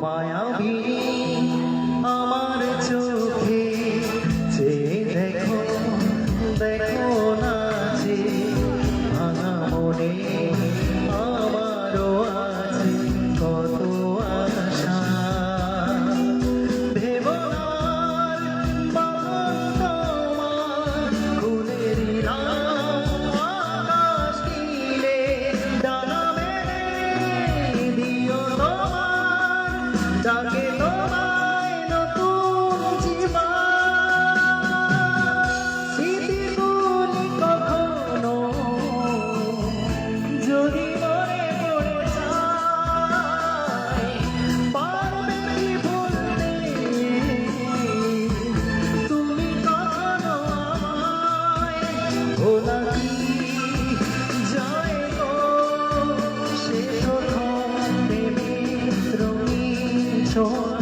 মায়াবী আমার চোখে চেয়ে দেখো দেখো না যে ভাঙা মনে আমারও আছে কত আশা ভেবনার বাগান তোমার ফুলের আকাশ নীলে ডানা মেলে দিও তোমার ডাকে তোমায় নতুন জীবন স্মৃতিগুলি কখনো যদি মনে পড়ে যায় পারবে কি ভুলতে তুমি কখনো আমায় ভোলা কি যায় গো সে প্রথম প্রেমের রঙিন ছোঁয়া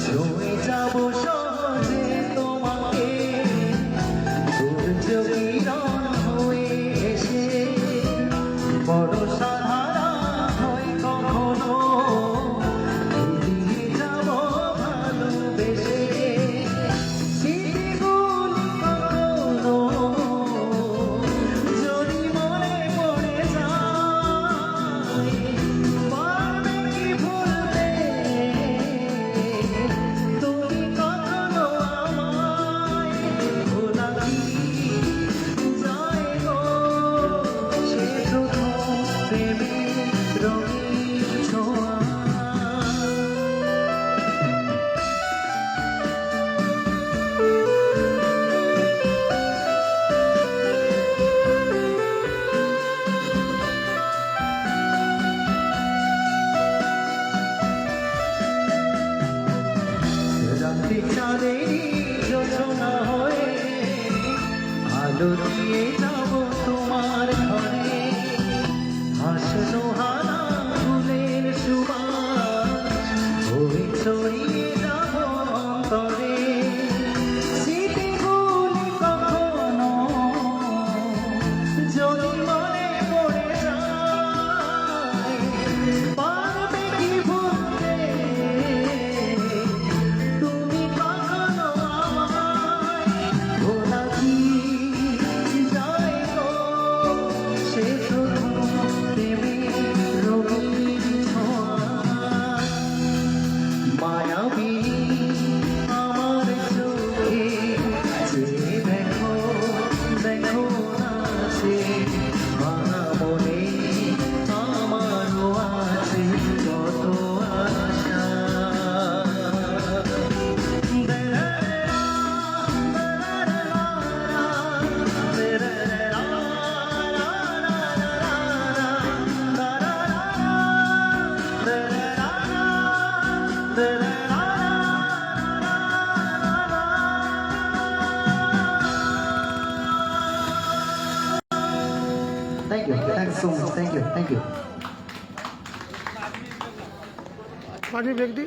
ছুঁয়ে যাবো সহজে তোমাকে সূর্য কিরণ হয়ে এসে বড় সাধারণ হয় কখনো দিয়ে যাবো ভালোবেসে স্মৃতিগুলি কখনো যদি মনে পড়ে যায় পারবে কি ভুলতে তুমি কখনো আমায় ভোলা কি যায় গো সে প্রথম প্রেমের রঙিন ছোঁয়া রাত্রি চাঁদেরই যোজনা হয়ে আলো দিয়ে যাব তোমার ঘরে হাসনো হানা ফুলের সুবাস হয়ে ছড়িয়ে যাব অন্তরে স্মৃতিগুলি কখনো যদি মনে পড়ে যায় পারবে কি ভুলতে তুমি কখনো আমায় ভোলা কি যায় গো সে প্রথম প্রেমের রঙিন ছোঁয়া মায়াবী আমার চোখে চেয়ে দেখো দেখো না সে ভাঙা মনে আমারও আছে কত আশা Thank you. Thanks so much. Thank you. Thank you. Party ব্যক্তি